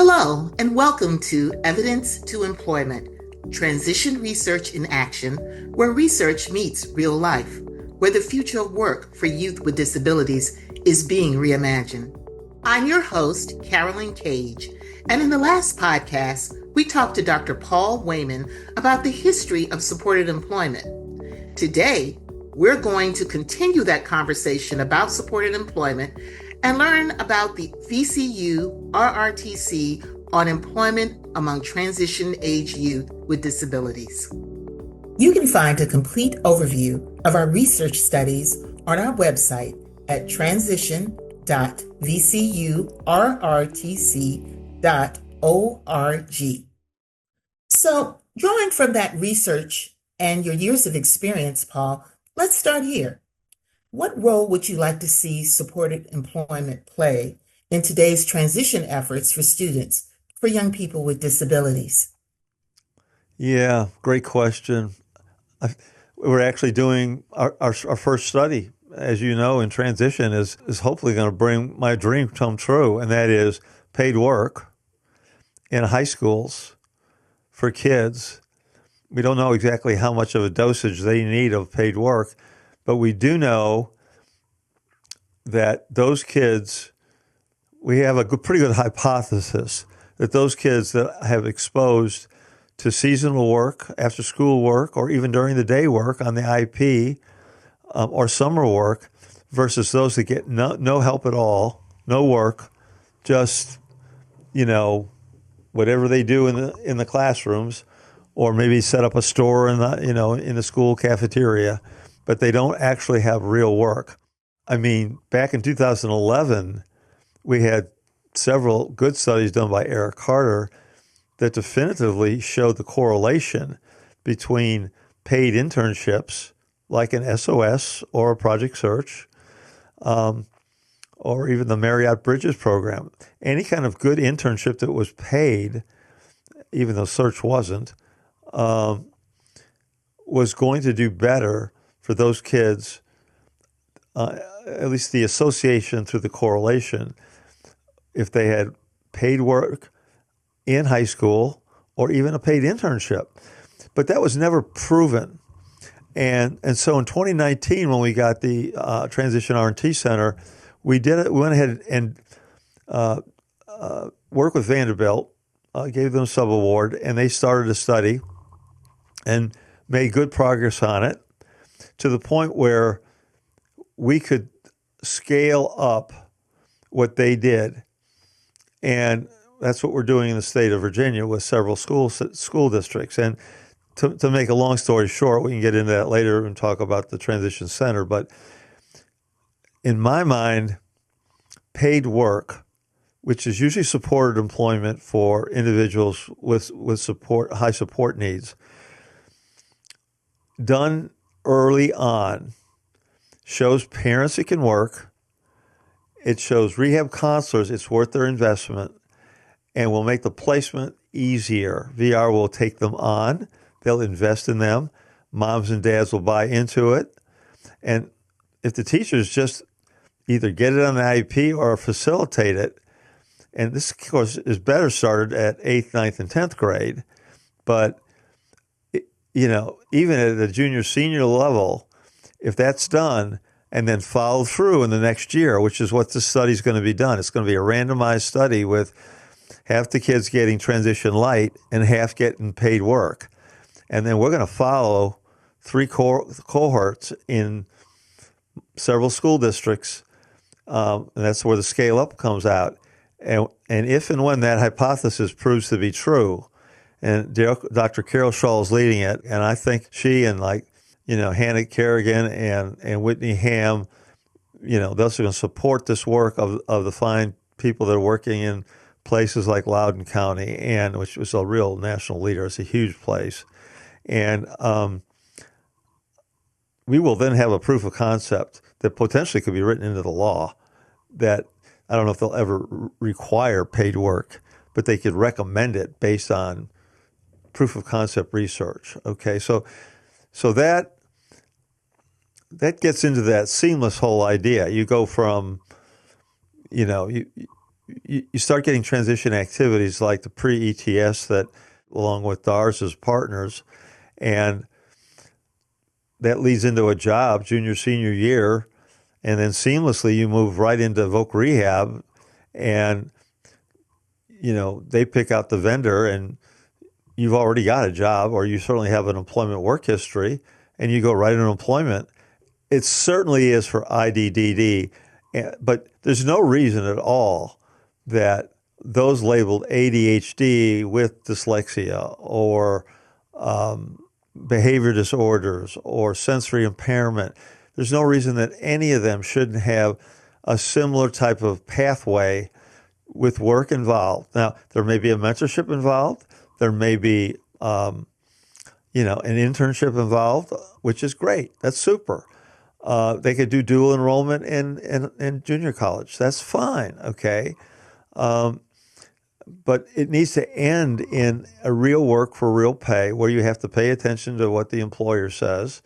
Hello, and welcome to Evidence to Employment, Transition Research in Action, where research meets real life, where the future of work for youth with disabilities is being reimagined. I'm your host, Carolyn Cage, and in the last podcast, we talked to Dr. Paul Wehman about the history of supported employment. Today, we're going to continue that conversation about supported employment and learn about the VCU RRTC on employment among transition-age youth with disabilities. You can find a complete overview of our research studies on our website at transition.vcurrtc.org. So, drawing from that research and your years of experience, Paul, let's start here. What role would you like to see supported employment play in today's transition efforts for students, for young people with disabilities? Yeah, great question. We're actually doing our first study, as you know, in transition is hopefully going to bring my dream come true, and that is paid work in high schools for kids. We don't know exactly how much of a dosage they need of paid work, but we do know that those kids, we have a pretty good hypothesis that those kids that have exposed to seasonal work, after school work, or even during the day work on the IP or summer work versus those that get no help at all, no work, just, whatever they do in the classrooms, or maybe set up a store in the school cafeteria, but they don't actually have real work. I mean, back in 2011, we had several good studies done by Eric Carter that definitively showed the correlation between paid internships, like an SOS or a Project Search, or even the Marriott Bridges program. Any kind of good internship that was paid, even though Search wasn't, was going to do better for those kids, at least the association through the correlation, if they had paid work in high school or even a paid internship. But that was never proven. And so in 2019, when we got the Transition R&T Center, we went ahead and worked with Vanderbilt, gave them a sub-award, and they started a study and made good progress on it to the point where we could scale up what they did. And that's what we're doing in the state of Virginia with several school districts. And to make a long story short, we can get into that later and talk about the Transition Center. But in my mind, paid work, which is usually supported employment for individuals with high support needs, done early on, shows parents it can work. It shows rehab counselors it's worth their investment, and will make the placement easier. VR will take them on. They'll invest in them. Moms and dads will buy into it. And if the teachers just either get it on the IP or facilitate it, and this, of course, is better started at 8th, 9th, and 10th grade, but even at the junior, senior level, if that's done and then followed through in the next year, which is what this study is going to be done. It's going to be a randomized study with half the kids getting transition light and half getting paid work. And then we're going to follow 3 cohorts in several school districts, and that's where the scale up comes out. And if and when that hypothesis proves to be true, and Dr. Carol Shaw is leading it, and I think she and Hannah Kerrigan and Whitney Ham, those are going to support this work of the fine people that are working in places like Loudoun County, and which was a real national leader. It's a huge place. And we will then have a proof of concept that potentially could be written into the law that I don't know if they'll ever require paid work, but they could recommend it based on proof of concept research. Okay, so that gets into that seamless whole idea. You go from, you you start getting transition activities like the pre-ETS that, along with DARS as partners, and that leads into a job junior, senior year, and then seamlessly you move right into voc rehab, and they pick out the vendor, and you've already got a job, or you certainly have an employment work history, and you go right into employment. It certainly is for IDDD, but there's no reason at all that those labeled ADHD with dyslexia or behavior disorders or sensory impairment, there's no reason that any of them shouldn't have a similar type of pathway with work involved. Now, there may be a mentorship involved. There may be, an internship involved, which is great. That's super. They could do dual enrollment in junior college. That's fine, okay? But it needs to end in a real work for real pay, where you have to pay attention to what the employer says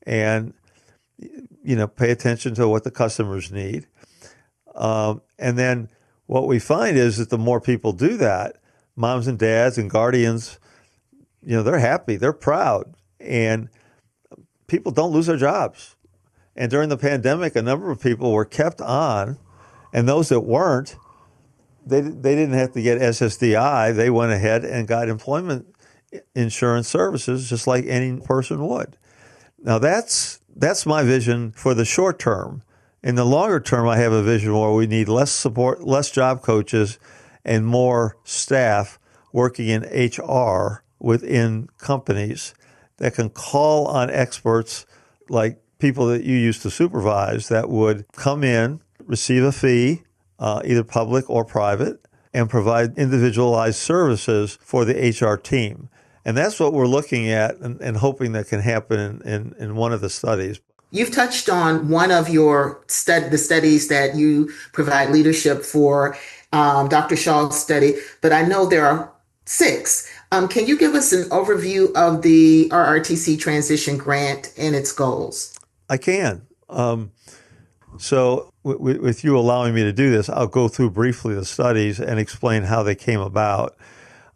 and, pay attention to what the customers need. And then what we find is that the more people do that, moms and dads and guardians, they're happy, they're proud, and people don't lose their jobs. And during the pandemic, a number of people were kept on, and those that weren't, they didn't have to get SSDI. They went ahead and got employment insurance services just like any person would. Now that's my vision for the short term. In the longer term, I have a vision where we need less support, less job coaches, and more staff working in HR within companies that can call on experts like people that you used to supervise that would come in, receive a fee, either public or private, and provide individualized services for the HR team. And that's what we're looking at and hoping that can happen in one of the studies. You've touched on one of the studies that you provide leadership for, Dr. Shaw's study, but I know there are 6. Can you give us an overview of the RRTC Transition Grant and its goals? I can. So with you allowing me to do this, I'll go through briefly the studies and explain how they came about.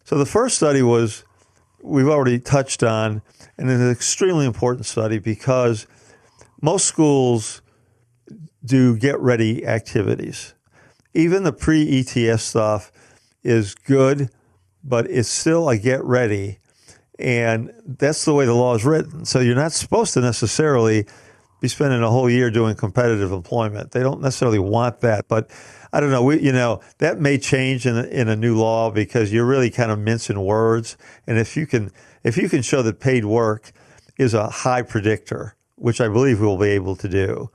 So the first study we've already touched on, and it's an extremely important study because most schools do get-ready activities. Even the pre-ETS stuff is good, but it's still a get-ready, and that's the way the law is written. So you're not supposed to necessarily be spending a whole year doing competitive employment. They don't necessarily want that, but I don't know. That may change in a new law because you're really kind of mincing words. And if you can show that paid work is a high predictor, which I believe we'll be able to do,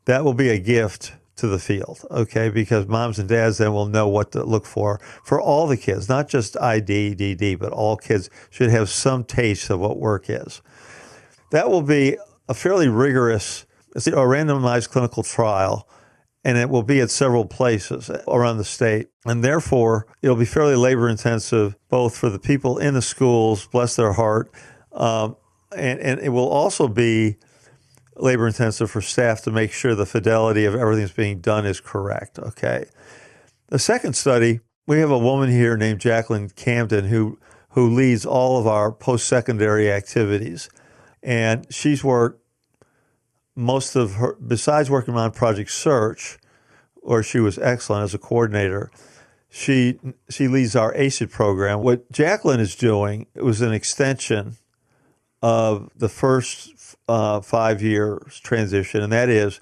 that will be a gift to the field, okay? Because moms and dads then will know what to look for all the kids, not just IDDD, but all kids should have some taste of what work is. That will be a fairly rigorous, a randomized clinical trial, and it will be at several places around the state. And therefore, it'll be fairly labor intensive, both for the people in the schools, bless their heart, and it will also be labor intensive for staff to make sure the fidelity of everything that's being done is correct, okay? The second study, we have a woman here named Jacqueline Camden who leads all of our post-secondary activities. And she's worked most of her, besides working on Project Search, where she was excellent as a coordinator, she leads our ACID program. What Jacqueline is doing, it was an extension of the first 5 years transition, and that is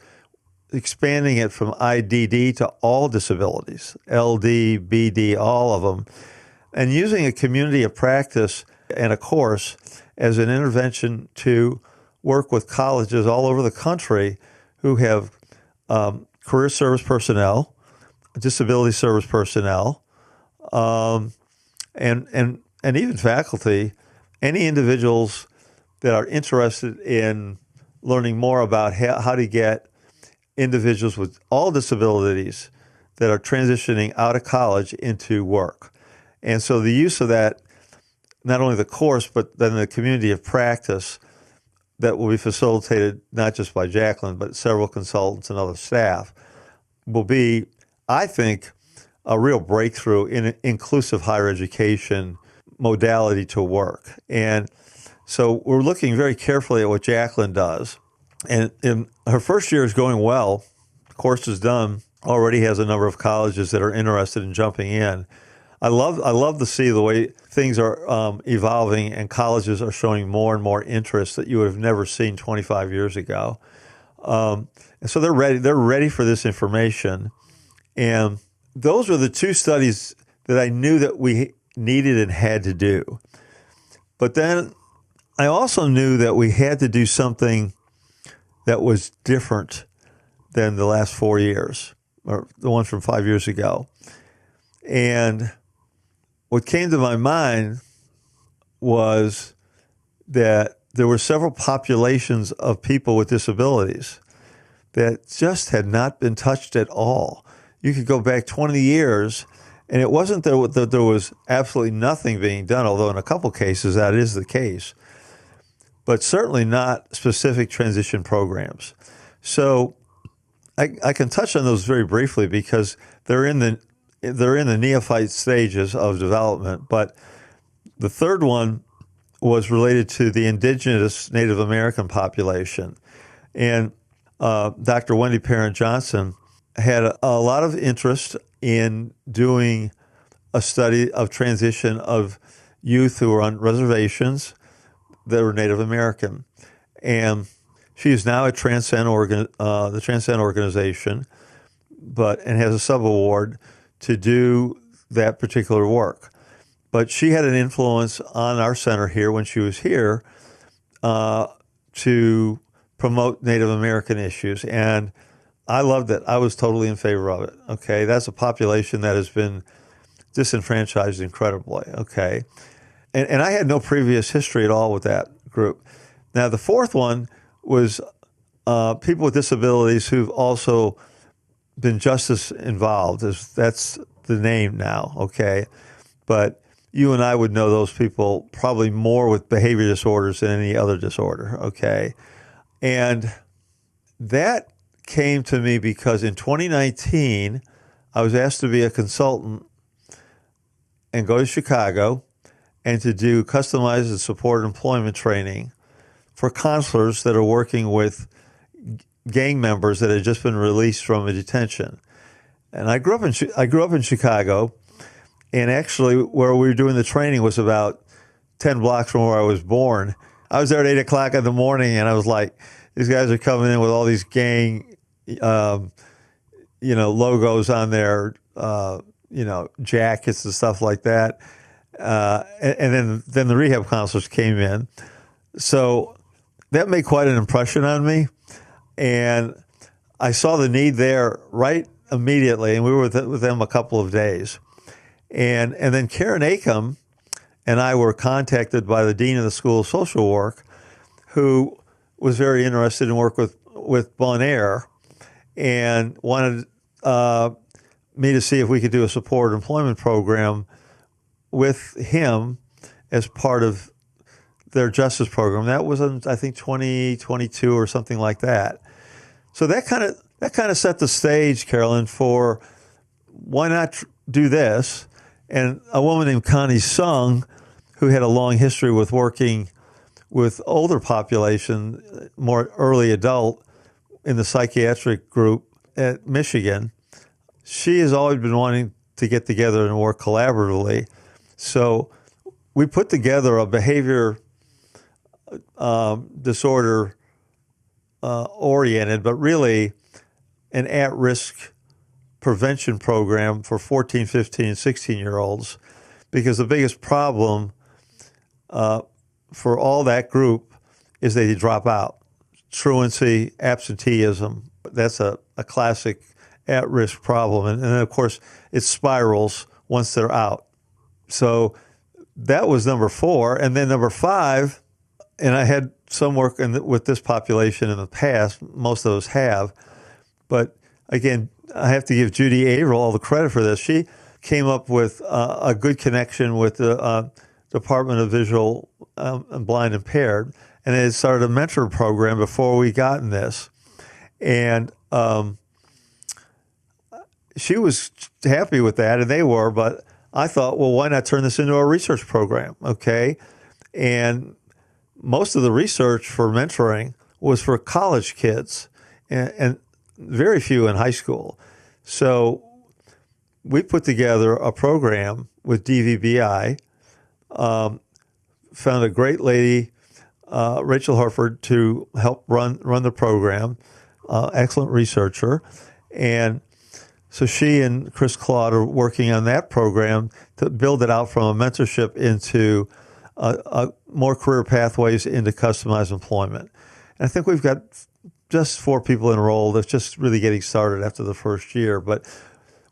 expanding it from IDD to all disabilities, LD, BD, all of them, and using a community of practice and a course as an intervention to work with colleges all over the country who have career service personnel, disability service personnel, and even faculty, any individuals that are interested in learning more about how to get individuals with all disabilities that are transitioning out of college into work. And so the use of that, not only the course, but then the community of practice that will be facilitated not just by Jacqueline, but several consultants and other staff, will be, I think, a real breakthrough in inclusive higher education modality to work. And so we're looking very carefully at what Jacqueline does. And in her first year is going well. The course is done. Already has a number of colleges that are interested in jumping in. I love to see the way things are evolving, and colleges are showing more and more interest that you would have never seen 25 years ago. And so they're ready. They're ready for this information. And those were the two studies that I knew that we needed and had to do. But then I also knew that we had to do something that was different than the last 4 years, or the one from 5 years ago. And what came to my mind was that there were several populations of people with disabilities that just had not been touched at all. You could go back 20 years, and it wasn't that there was absolutely nothing being done, although in a couple cases that is the case, but certainly not specific transition programs. So I can touch on those very briefly because they're in the neophyte stages of development. But the third one was related to the indigenous Native American population. And Dr. Wendy Parent-Johnson had a lot of interest in doing a study of transition of youth who were on reservations that were Native American. And she is now at the Transcend organization, and has a subaward to do that particular work. But she had an influence on our center here when she was here to promote Native American issues. And I loved it. I was totally in favor of it. Okay. That's a population that has been disenfranchised incredibly. Okay. And I had no previous history at all with that group. Now, the fourth one was people with disabilities who've also been justice involved. That's the name now, okay? But you and I would know those people probably more with behavior disorders than any other disorder, okay? And that came to me because in 2019, I was asked to be a consultant and go to Chicago and to do customized and supported employment training for counselors that are working with gang members that had just been released from a detention. And I grew up in Chicago, and actually where we were doing the training was about 10 blocks from where I was born. I was there at 8 o'clock in the morning, and I was like, these guys are coming in with all these gang, logos on their, jackets and stuff like that. And then the rehab counselors came in. So that made quite an impression on me. And I saw the need there right immediately, and we were with them a couple of days. And then Karen Acom and I were contacted by the dean of the School of Social Work, who was very interested in work with Bon Air and wanted me to see if we could do a supported employment program with him as part of their justice program. That was in, I think, 2022 or something like that. So that kind of set the stage, Carolyn, for why not do this? And a woman named Connie Sung, who had a long history with working with older population, more early adult, in the psychiatric group at Michigan, she has always been wanting to get together and work collaboratively. So we put together a behavior disorder oriented, but really an at-risk prevention program for 14, 15, and 16-year-olds, because the biggest problem for all that group is they drop out. Truancy, absenteeism, that's a classic at-risk problem. And then, of course, it spirals once they're out. So that was number 4. And then number 5, and I had some work with this population in the past. Most of us have. But again, I have to give Judy Averill all the credit for this. She came up with a good connection with the Department of Visual and Blind Impaired, and they had started a mentor program before we got in this. And she was happy with that, and they were, but I thought, well, why not turn this into a research program, okay? And most of the research for mentoring was for college kids and very few in high school. So we put together a program with DVBI, found a great lady, Rachel Harford, to help run the program, excellent researcher. And so she and Chris Claude are working on that program to build it out from a mentorship into more career pathways into customized employment. And I think we've got just 4 people enrolled. It's just really getting started after the first year. But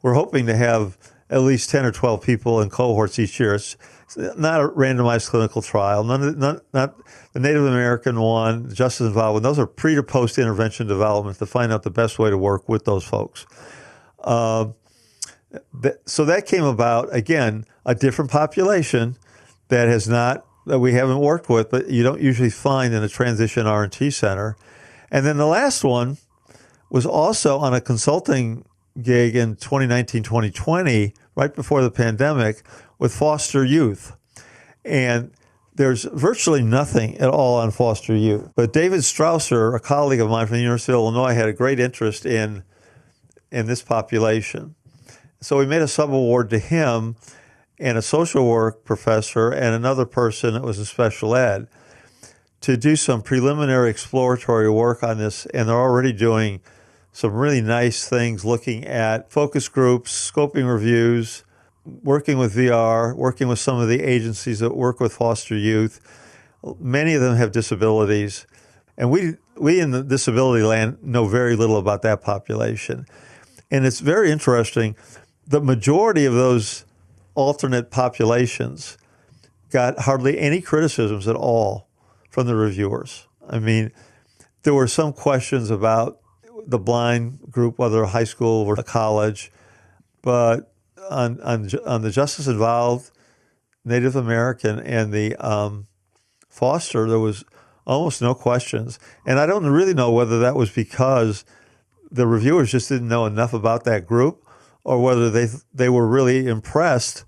we're hoping to have at least 10 or 12 people in cohorts each year. It's not a randomized clinical trial. Not the Native American one, the justice involved one. Those are pre to post intervention development to find out the best way to work with those folks. So that came about, again, a different population that we haven't worked with, but you don't usually find in a transition R&T center. And then the last one was also on a consulting gig in 2019, 2020, right before the pandemic, with foster youth. And there's virtually nothing at all on foster youth. But David Strausser, a colleague of mine from the University of Illinois, had a great interest in this population. So we made a subaward to him and a social work professor and another person that was in special ed to do some preliminary exploratory work on this. And they're already doing some really nice things, looking at focus groups, scoping reviews, working with VR, working with some of the agencies that work with foster youth. Many of them have disabilities. And we in the disability land know very little about that population. And it's very interesting. The majority of those alternate populations got hardly any criticisms at all from the reviewers. I mean, there were some questions about the blind group, whether a high school or a college, but on the justice involved, Native American, and the foster, there was almost no questions. And I don't really know whether that was because the reviewers just didn't know enough about that group, or whether they were really impressed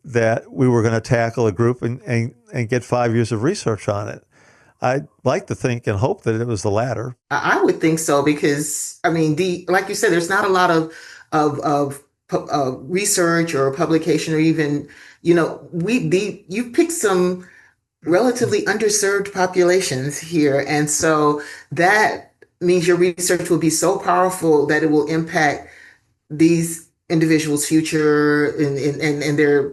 that we were going to tackle a group and get 5 years of research on it. I'd like to think and hope that it was the latter. I would think so because, I mean, like you said, there's not a lot of research or publication or even, you picked some relatively underserved populations here. And so that means your research will be so powerful that it will impact these individuals' future and their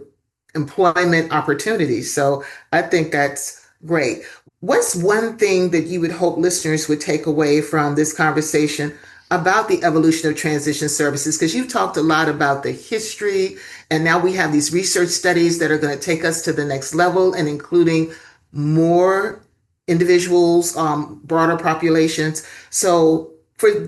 employment opportunities. So I think that's great. What's one thing that you would hope listeners would take away from this conversation about the evolution of transition services? Because you've talked a lot about the history, and now we have these research studies that are going to take us to the next level and including more individuals, broader populations. So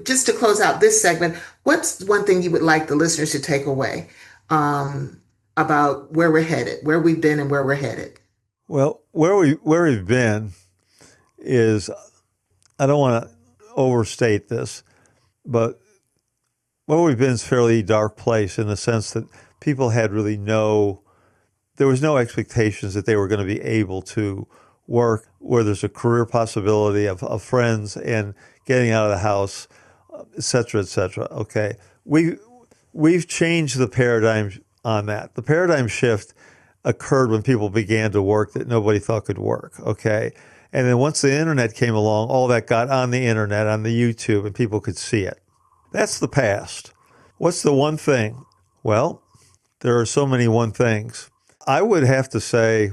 just to close out this segment, what's one thing you would like the listeners to take away about where we're headed, where we've been and where we're headed? Well, where we've been is, I don't want to overstate this, but where we've been is a fairly dark place in the sense that people had really there was no expectations that they were going to be able to work where there's a career possibility of friends and getting out of the house, et cetera, et cetera. Okay. We've changed the paradigm on that. The paradigm shift occurred when people began to work that nobody thought could work. Okay. And then once the internet came along, all that got on the internet, on the YouTube, and people could see it. That's the past. What's the one thing? Well, there are so many one things. I would have to say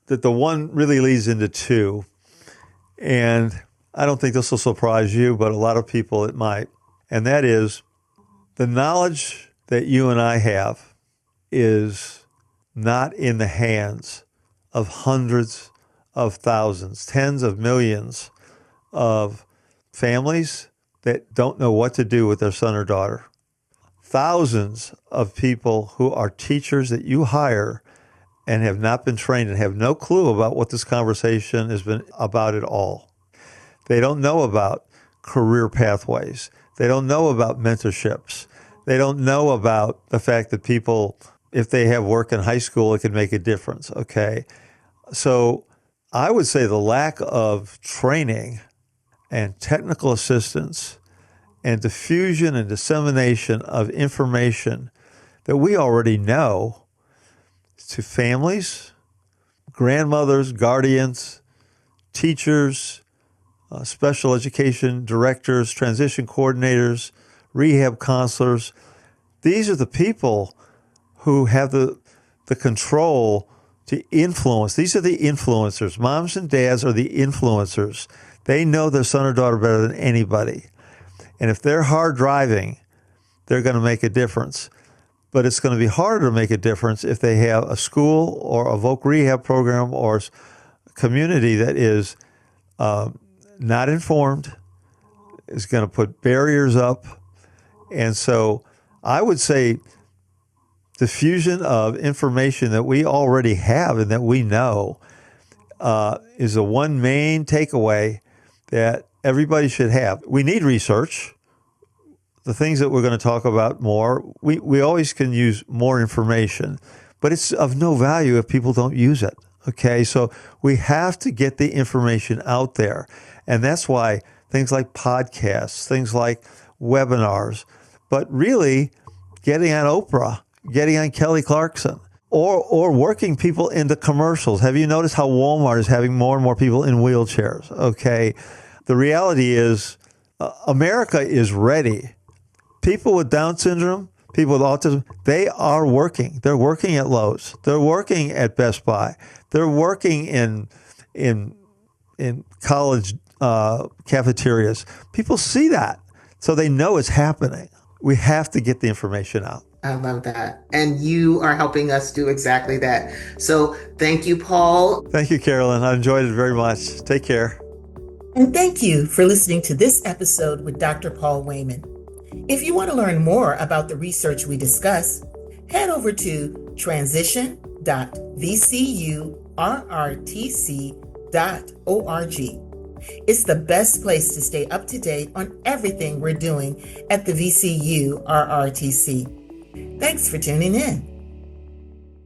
that the one really leads into two. And I don't think this will surprise you, but a lot of people it might. And that is the knowledge that you and I have is not in the hands of hundreds of thousands, tens of millions of families that don't know what to do with their son or daughter. Thousands of people who are teachers that you hire and have not been trained and have no clue about what this conversation has been about at all. They don't know about career pathways. They don't know about mentorships. They don't know about the fact that people, if they have work in high school, it can make a difference, okay? So I would say the lack of training and technical assistance and diffusion and dissemination of information that we already know to families, grandmothers, guardians, teachers, special education directors, transition coordinators, rehab counselors. These are the people who have the control to influence. These are the influencers. Moms and dads are the influencers. They know their son or daughter better than anybody. And if they're hard driving, they're going to make a difference. But it's going to be harder to make a difference if they have a school or a voc rehab program or a community that is not informed, is going to put barriers up. And so I would say diffusion of information that we already have and that we know is the one main takeaway that everybody should have. We need research. The things that we're going to talk about more, we always can use more information, but it's of no value if people don't use it. Okay, so we have to get the information out there. And that's why things like podcasts, things like webinars, but really getting on Oprah, getting on Kelly Clarkson, or working people into commercials. Have you noticed how Walmart is having more and more people in wheelchairs? Okay, the reality is America is ready. People with Down syndrome, people with autism, they are working. They're working at Lowe's. They're working at Best Buy. They're working in college cafeterias. People see that, so they know it's happening. We have to get the information out. I love that. And you are helping us do exactly that. So thank you, Paul. Thank you, Carolyn. I enjoyed it very much. Take care. And thank you for listening to this episode with Dr. Paul Wehman. If you want to learn more about the research we discuss, head over to transition.vcurrtc.org. It's the best place to stay up to date on everything we're doing at the VCU RRTC. Thanks for tuning in.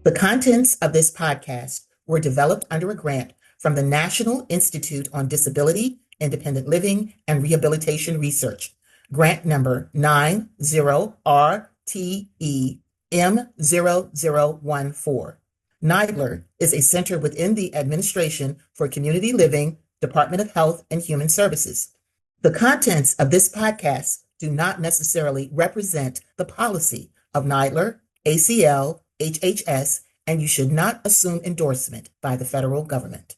The contents of this podcast were developed under a grant from the National Institute on Disability, Independent Living, and Rehabilitation Research. Grant number 90RTEM0014. NIDLR is a center within the Administration for Community Living, Department of Health and Human Services. The contents of this podcast do not necessarily represent the policy of NIDLR, ACL, HHS, and you should not assume endorsement by the federal government.